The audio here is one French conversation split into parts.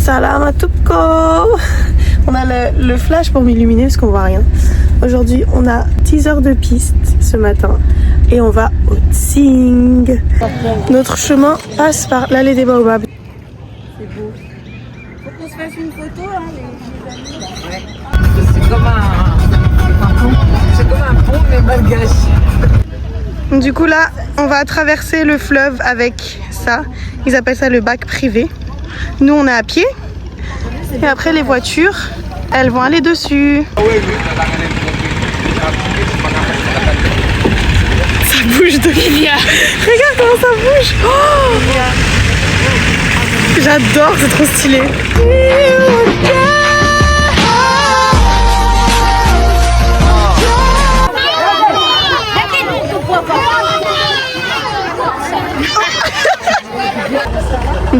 Salam à Tupko. On a le flash pour m'illuminer parce qu'on voit rien. Aujourd'hui, on a 10 heures de piste ce matin et on va au Tsing. Notre chemin passe par l'allée des Baobabs. C'est beau. Faut qu'on se fasse une photo, hein, les amis. Ouais. C'est comme un pont, mais malgache. Du coup là, on va traverser le fleuve avec ça. Ils appellent ça le bac privé. Nous, on est à pied. Et après, les voitures, elles vont aller dessus. Ça bouge de Lilia. Regarde comment ça bouge. Oh, j'adore, c'est trop stylé.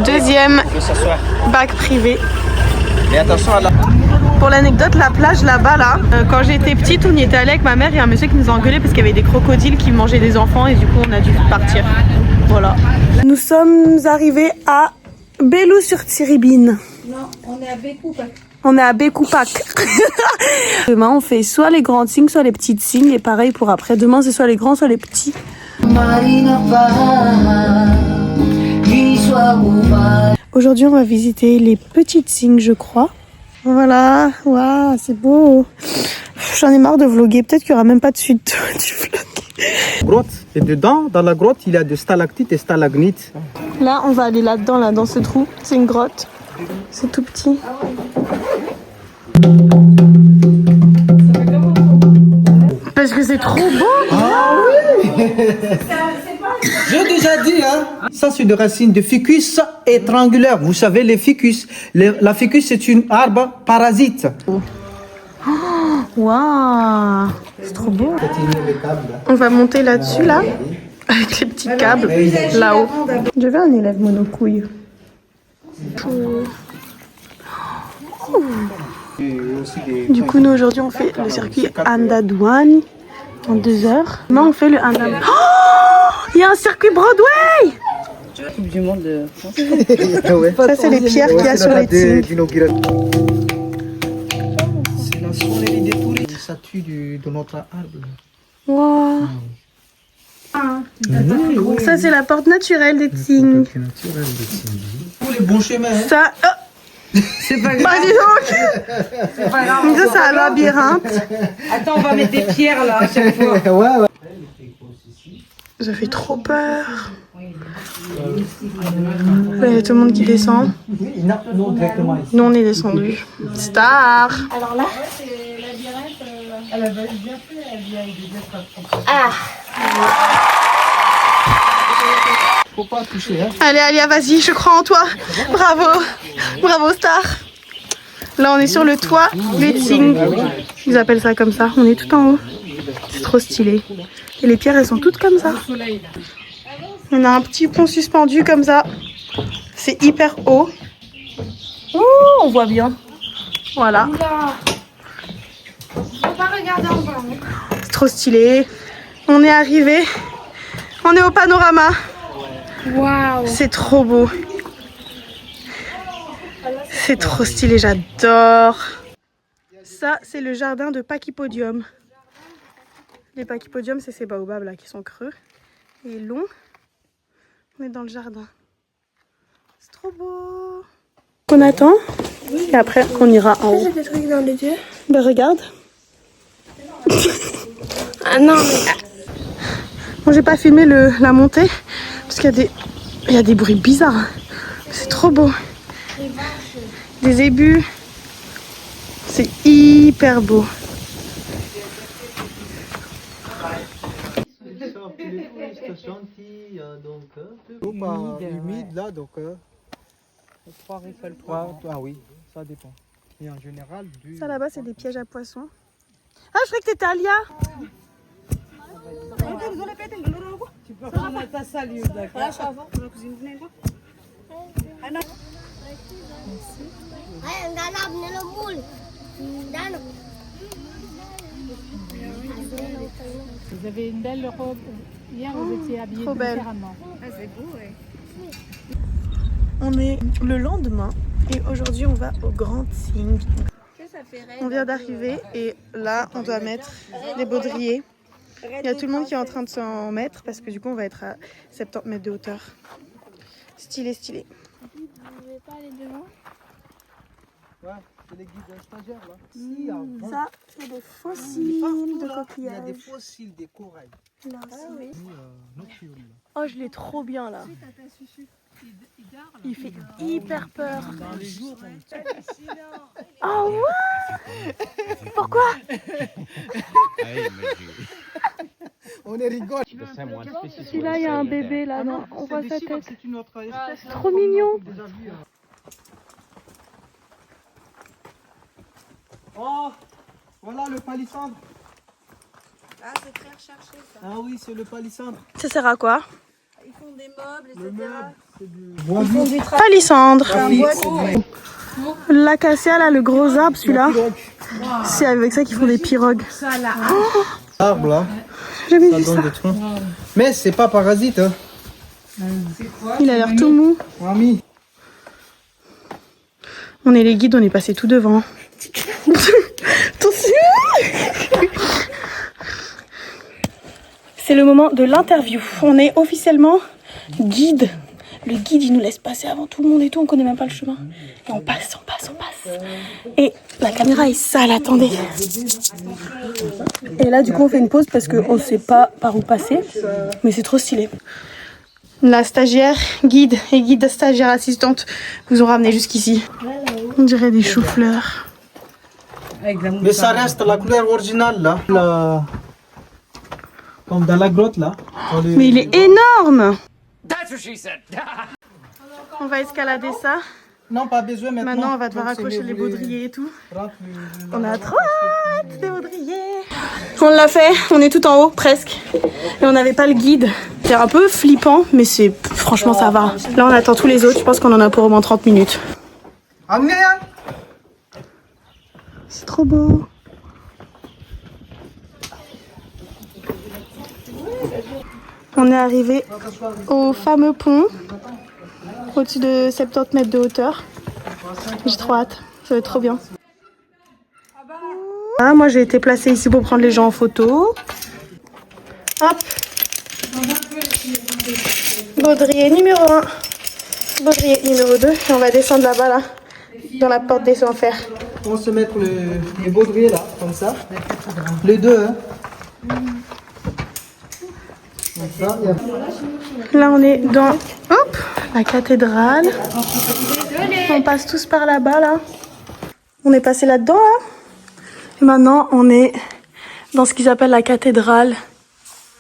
Deuxième bac privé. Et attention à la... Pour l'anecdote, la plage là-bas, là, quand j'étais petite, on y était allé avec ma mère. Il y a un monsieur qui nous a engueulé parce qu'il y avait des crocodiles qui mangeaient des enfants et du coup on a dû partir. Voilà. Nous sommes arrivés à Belou-sur-Tiribine. Non, on est à Bécoupac. On est à Bécoupac. Demain on fait soit les grands signes, soit les petites signes. Et pareil pour après. Demain c'est soit les grands, soit les petits. Aujourd'hui, on va visiter les petites signes, je crois. Voilà, waouh, c'est beau. J'en ai marre de vlogger. Peut-être qu'il n'y aura même pas de suite du vlog. grotte. Et dedans, dans la grotte, il y a des stalactites et stalagmites. Là, on va aller là-dedans, là, dans ce trou. C'est une grotte. C'est tout petit. Parce que c'est trop beau. Ah oui. J'ai déjà dit, hein. Ça, c'est des racines de ficus étrangulaire. Vous savez, les ficus. La ficus, c'est une arbre parasite. Waouh, c'est trop beau. On va monter là-dessus, là, avec les petits câbles, là-haut. Je veux un élève monocouille. Du coup, nous, aujourd'hui, on fait le circuit Andadouane en 2 heures. Demain, on fait le Andadouane. Oh, il y a un circuit Broadway. Coupe du monde de France. Ça, c'est les pierres qu'il y a sur les Tsing. C'est la soirée des poules. Les statues de notre arbre. Wow. Ça, c'est la porte naturelle des Tsing. Tous les bons chemins. Hein. Ça... oh. C'est pas Bah, grave. dis donc. C'est pas grave. Ça, c'est un labyrinthe. Attends, on va mettre des pierres là à chaque fois. Ouais. Ça fait trop peur. Là, il y a tout le monde qui descend. Non, directement ici. Nous, on est descendus. Star. Alors là, C'est labyrinthe. Elle a bien fait, elle vient avec des lettres. ah, Faut pas toucher, hein. Allez, Alia, vas-y, je crois en toi. Bravo. Bravo, Star. Là, on est sur le toit des Tsing. Ils appellent ça comme ça. On est tout en haut. C'est trop stylé. Et les pierres, elles sont toutes comme ça. On a un petit pont suspendu comme ça. C'est hyper haut. Ouh, on voit bien. Voilà. faut pas regarder en bas. C'est trop stylé. On est arrivé. On est au panorama. Waouh. C'est trop beau. C'est trop stylé, j'adore. Ça, c'est le jardin de Pachypodium. Les Pachypodium, c'est ces baobabs là qui sont creux et longs. On est dans le jardin. C'est trop beau. On attend et après on ira en haut. J'ai des trucs dans les yeux. Ben regarde. Ah non, mais... Bon, j'ai pas filmé la montée parce qu'il y a des bruits bizarres. C'est trop beau. Des ébus. C'est hyper beau. Humide là, donc. 3 récoltes. Ah oui, ça dépend. Et en général, Ça là-bas, c'est des pièges à poissons. Ah, je croyais que t'étais Alia. Ta salut, d'accord. Vous avez une belle robe. Hier, vous étiez habillée trop belle. différemment. Ah, c'est beau, ouais. On est le lendemain Et aujourd'hui, on va au Grand Tsing. On vient d'arriver et là, on doit mettre des baudriers. Il y a tout le monde qui est en train de s'en mettre parce que du coup, on va être à 70 mètres de hauteur. Stylé, stylé. Vous pouvez pas aller devant? Ouais, c'est les guides stagiaires là. Si, avant. Ça, c'est des fossiles de Il y a coquillages. des fossiles, des corails. Là aussi. Oh, je l'ai trop bien là. Il fait hyper peur. Oh ouais. Pourquoi? On est rigole. Si là, il y a un bébé là, non, on voit sa tête. C'est une autre espèce. Trop mignon. Oh, voilà le palissandre. Ah, c'est très recherché ça. Ah oui, c'est le palissandre. Ça sert à quoi? Ils font des meubles, etc. Le meuble, c'est du bois vif. Palissandre. Oui, c'est du- L'acacia là, le gros arbre celui-là. C'est avec ça qu'ils font des pirogues. Arbre là, J'ai jamais ça vu donne ça. des troncs. Mais c'est pas parasite, hein. Il a l'air tout mou. Mamie. On est les guides, on est passé tout devant. Attention. C'est le moment de l'interview. On est officiellement guide. Le guide, il nous laisse passer avant tout le monde et tout. On connaît même pas le chemin. Et on passe, on passe, on passe. Et la caméra est sale, attendez. Et là, du coup, on fait une pause parce qu'on sait pas par où passer. Mais c'est trop stylé. La stagiaire, guide et guide stagiaire assistante vous ont ramené jusqu'ici. On dirait des choux-fleurs. Mais ça reste la couleur originale là. Comme dans la grotte là. Mais il est énorme! On va escalader ça. Non, pas besoin maintenant. Maintenant, on va devoir Donc, c'est accrocher les mieux, baudriers et tout. rentre, On a trop hâte des baudriers. On l'a fait, on est tout en haut, presque. Et on n'avait pas le guide. C'est un peu flippant, mais c'est franchement ça va. Là, on attend tous les autres. Je pense qu'on en a pour au moins 30 minutes. Amenez, hein. C'est trop beau. On est arrivé au fameux pont, au-dessus de 70 mètres de hauteur. J'ai trop hâte, ça va être trop bien. Ah, moi j'ai été placée ici pour prendre les gens en photo. Hop. Baudrier numéro 1. Baudrier numéro 2. Et on va descendre là-bas, là, dans la porte des enfers. On va se mettre les baudriers là, comme ça. Les deux, hein. Comme ça, il y a- Là, on est dans hop, la cathédrale. On passe tous par là-bas, là. On est passé là-dedans, là. Et maintenant, on est dans ce qu'ils appellent la cathédrale.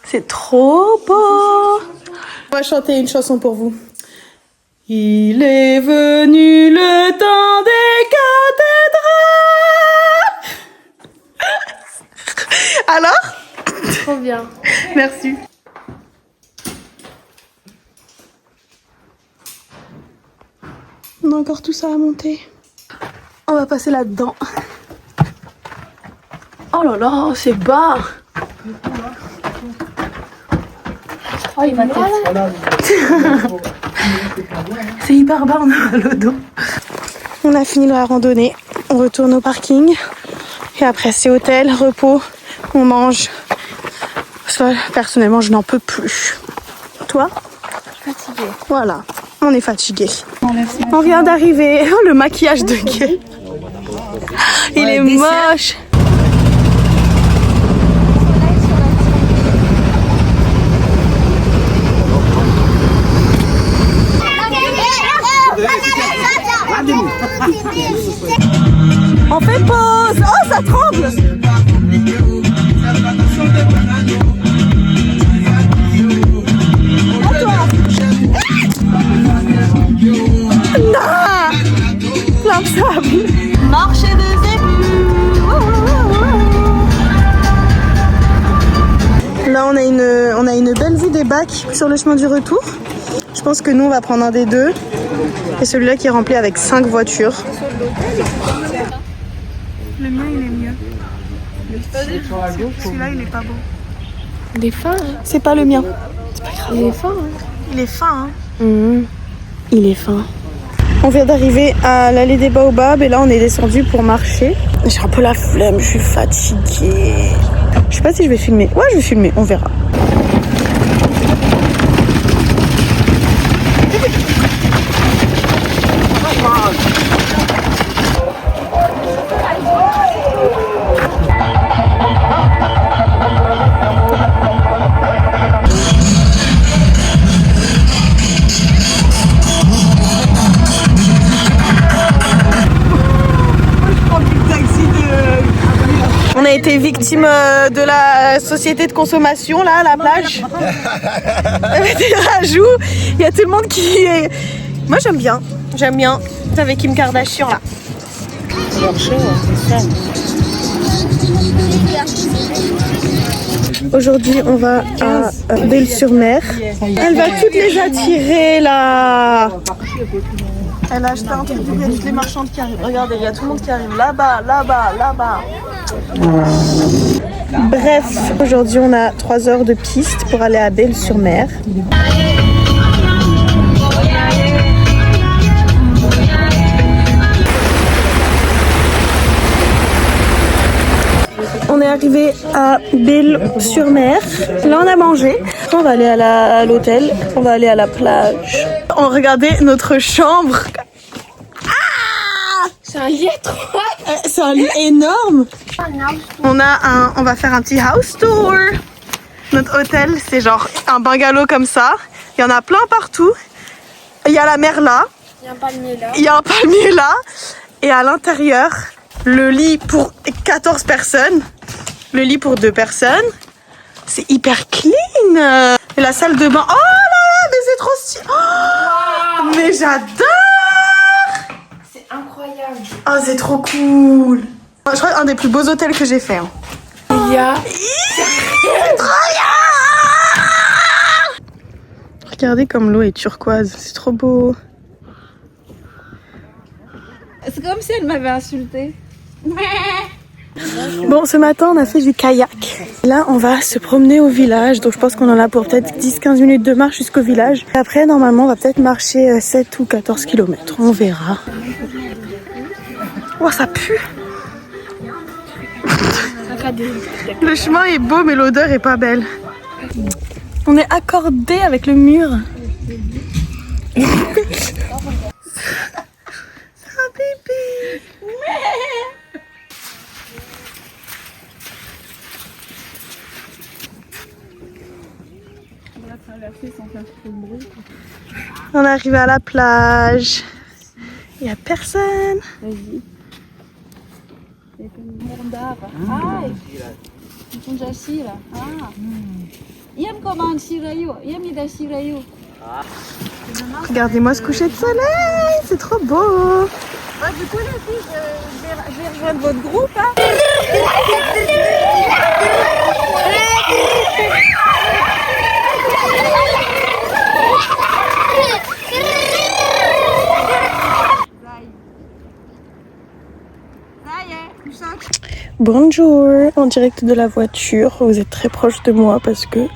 C'est trop beau. On va chanter une chanson pour vous. Il est venu le temps des cathédrales. Alors? Trop bien. Merci. On a encore tout ça à monter. On va passer là-dedans. Oh là là, c'est bas. Oh, il va C'est hyper bas, on a mal au dos. On a fini la randonnée. On retourne au parking. Et après, c'est hôtel, repos. On mange. Parce que personnellement, je n'en peux plus. Toi? Fatiguée. Voilà, on est fatigué. On vient d'arriver. Oh, le maquillage de Gay. Il est moche. On fait pause. Oh, ça tremble. Plein de sable. Marché des ébus. Là, on a une belle vue des bacs sur le chemin du retour. Je pense que nous, on va prendre un des deux. Et celui-là qui est rempli avec 5 voitures. Le mien, il est mieux. Celui-là, il est pas beau. Il est fin, hein. C'est pas le mien. C'est pas grave. Il est fin, hein. Il est fin, hein. Il est fin. On vient d'arriver à l'allée des Baobabs et là on est descendu pour marcher. J'ai un peu la flemme, je suis fatiguée. Je sais pas si je vais filmer. Ouais, je vais filmer, on verra. On a été victime de la société de consommation là à la plage. Avec des rajouts. Il y a tout le monde qui est... Moi j'aime bien. J'aime bien. C'est avec Kim Kardashian là. Aujourd'hui on va à Belle-sur-Mer. Elle va toutes les attirer là. Elle a acheté un truc, il y a toutes les marchandes qui arrivent. Regardez, il y a tout le monde qui arrive là-bas, là-bas, là-bas. Bref, aujourd'hui on a 3 heures de piste pour aller à Belle-sur-Mer. On est arrivé à Belle-sur-Mer. Là on a mangé. On va aller à l'hôtel. On va aller à la plage. On regardait notre chambre. C'est un lit étroit. C'est un lit énorme. On va faire un petit house tour. Notre hôtel, c'est genre un bungalow comme ça. Il y en a plein partout. Il y a la mer là. Il y a un palmier là. Il y a un palmier là. Et à l'intérieur, le lit pour 14 personnes. Le lit pour 2 personnes. C'est hyper clean. Et la salle de bain. Oh là là, mais c'est trop stylé. Oh, mais j'adore. Incroyable. Oh, c'est trop cool. Je crois un des plus beaux hôtels que j'ai fait. Hein. Il y a... C'est trop bien. Regardez comme l'eau est turquoise. C'est trop beau. C'est comme si elle m'avait insulté. Bon, ce matin, on a fait du kayak. Là, on va se promener au village. Donc, je pense qu'on en a pour peut-être 10-15 minutes de marche jusqu'au village. Et après, normalement, on va peut-être marcher 7 ou 14 km. On verra. Oh, ça pue. Le chemin est beau, mais l'odeur est pas belle. On est accordé avec le mur. C'est un bébé. On est arrivé à la plage. Il n'y a personne. Vas-y. C'est un monde d'arbres. Ah, ils sont assis là. Ah. Yam comment Shirayo? Yam ida Shirayo. Regardez-moi ce coucher de soleil. C'est trop beau. Ah, du coup, les filles, je vais rejoindre votre groupe. Hein. Bonjour, en direct de la voiture. Vous êtes très proche de moi parce que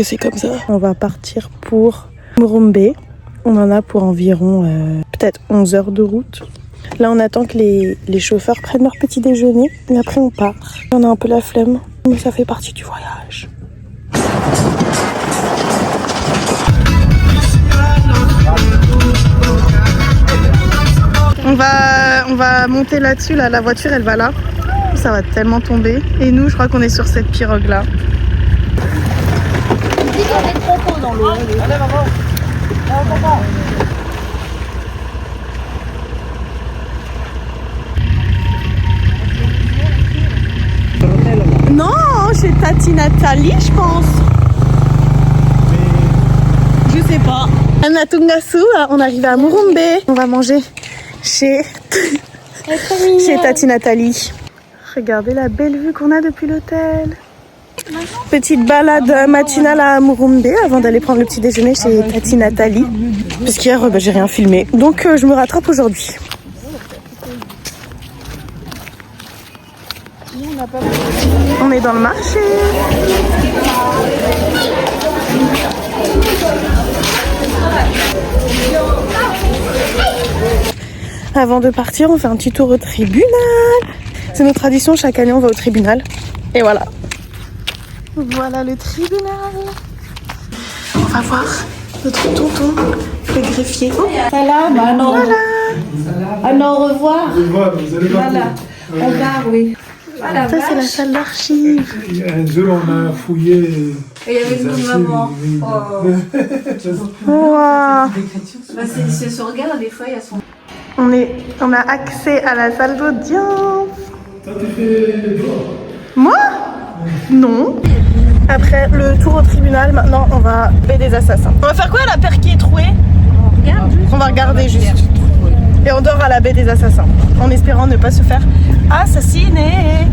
c'est comme ça. On va partir pour Murumbe. On en a pour environ peut-être 11 heures de route. Là, on attend que les chauffeurs prennent leur petit déjeuner et après on part. On a un peu la flemme, mais ça fait partie du voyage. On va monter là-dessus, là, la voiture elle va là. Ça va tellement tomber. Et nous, je crois qu'on est sur cette pirogue là. Il dit qu'on est trop haut dans l'eau. Allez, maman. Non, chez Tati Nathalie, je pense. Je sais pas. À Natungasu, on arrive à Murumbe. On va manger chez Tati Nathalie. Regardez la belle vue qu'on a depuis l'hôtel. Petite balade matinale à Murumbe avant d'aller prendre le petit déjeuner chez Tati Nathalie. Parce qu'hier, j'ai rien filmé. Donc, je me rattrape aujourd'hui. On est dans le marché. Avant de partir, on fait un petit tour au tribunal. C'est notre tradition, chaque année on va au tribunal. Et voilà. Voilà le tribunal. On va voir notre tonton, le greffier. Salam, Voilà. alors au revoir. Au revoir, vous allez voir. Voilà, au revoir, oui. Voilà, Ça c'est la salle d'archives. Un jour, on a fouillé. Et il y avait une maman. Oh. Wow. Bah, c'est se regarde, des fois, il y a son... On a accès à la salle d'audience. Moi? Non. Après le tour au tribunal, maintenant on va baie des assassins. On va faire quoi à la paire qui est trouée? On va regarder juste. Et on dort à la baie des assassins, en espérant ne pas se faire assassiner.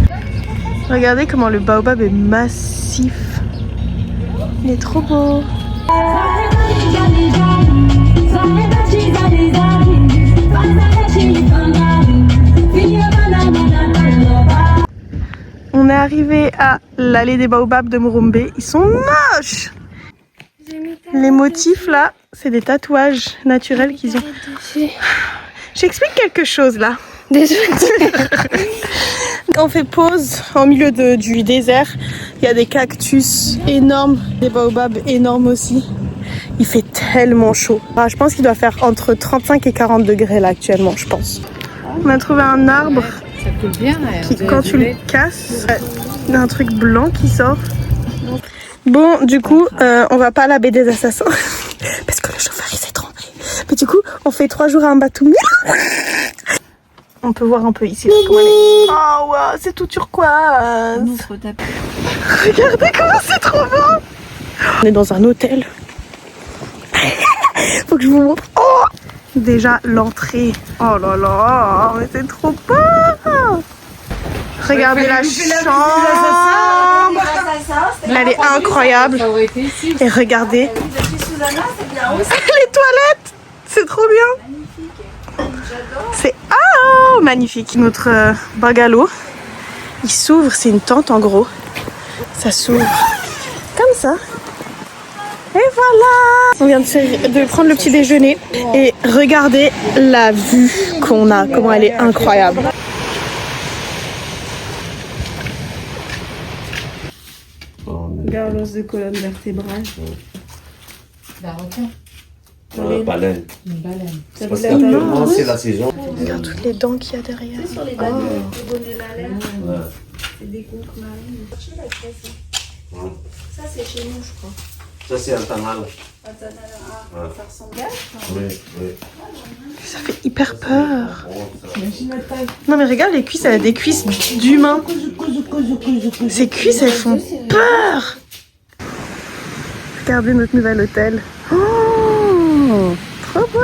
Regardez comment le baobab est massif. Il est trop beau. On est arrivé à l'allée des baobabs de Murumbe. Ils sont moches. Les motifs là, c'est des tatouages naturels qu'ils ont. J'explique quelque chose là. Désolée. On fait pause au milieu du désert. Il y a des cactus énormes, des baobabs énormes aussi. Il fait tellement chaud. Ah, je pense qu'il doit faire entre 35 et 40 degrés là actuellement, je pense. On a trouvé un arbre qui, quand tu le casses, il y a un truc blanc qui sort. Bon, du coup, on va pas à la baie des assassins parce que le chauffeur il s'est trompé. Mais du coup, on fait 3 jours à Mbatoumi. On peut voir un peu ici comment elle est. Oh wow, c'est tout turquoise. Regardez comment c'est trop beau. On est dans un hôtel. Faut que je vous montre. Oh, déjà l'entrée. Oh là là, mais c'est trop beau. Regardez la chambre. Elle est incroyable. Et regardez les toilettes. C'est trop bien. C'est magnifique. Notre bungalow, il s'ouvre. C'est une tente en gros. Ça s'ouvre comme ça. Et voilà. On vient de prendre le petit déjeuner. Et regardez la vue qu'on a. Comment elle est incroyable. Regarde l'os de colonne vertébrale. La requin. Baleine. Une baleine. C'est parce qu'actuellement, c'est la saison. Regarde toutes les dents qu'il y a derrière. C'est sur les baleines, les bonnets baleines. Ouais. C'est des conques marines. Ça, c'est chez nous, je crois. Ça, c'est un canal. Ça ressemble à Oui, oui. Ça fait hyper peur. Non mais regarde les cuisses, elle a des cuisses d'humain. Ces cuisses, elles font peur. Regardez notre nouvel hôtel. Oh, trop beau.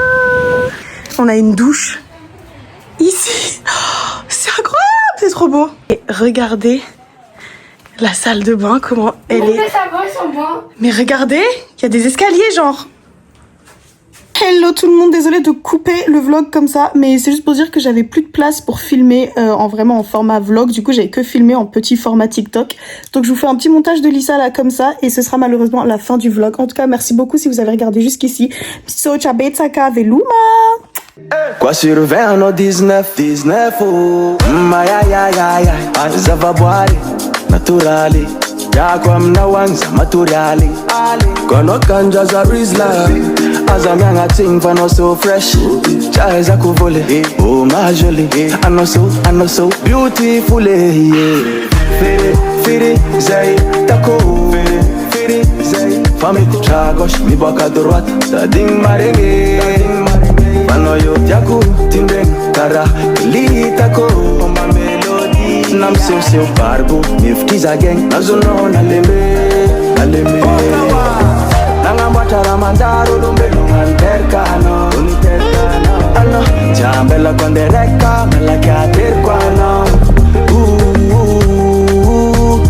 On a une douche ici. Oh, c'est incroyable, c'est trop beau. Et regardez la salle de bain, comment elle est. Mais regardez, il y a des escaliers genre. Hello tout le monde, désolée de couper le vlog comme ça, mais c'est juste pour dire que j'avais plus de place pour filmer en format vlog, du coup j'avais que filmé en petit format TikTok. Donc je vous fais un petit montage de Lisa là comme ça et ce sera malheureusement la fin du vlog. En tout cas merci beaucoup si vous avez regardé jusqu'ici. So ciabetsaka veluma. Qua surveillano 19 oh aïe aïe aïe aïe aïe zavaboari naturali yakwa mnawanza materiali kono kanja za rizla azamyanga ting fano so fresh chaiza kuvole oh my jolie I know so beautiful yeah firi zay tako firi zay fami tragosh mi baka droite ta ding marenge pano yo yaku timbeng kara litako ma melody nam so barbo mifkiza gang nazono na lembe nanga matara mandaro lumbe nganterkano uniterkano ano jambela kondereka mela katerkano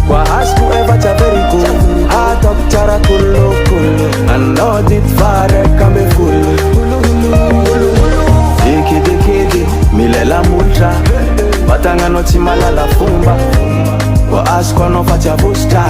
wa asku eva chaveriko hatok chara kullo ano dit fare kambe fullo diki milela mutra batanga no timala la fumba wa asku no facha busta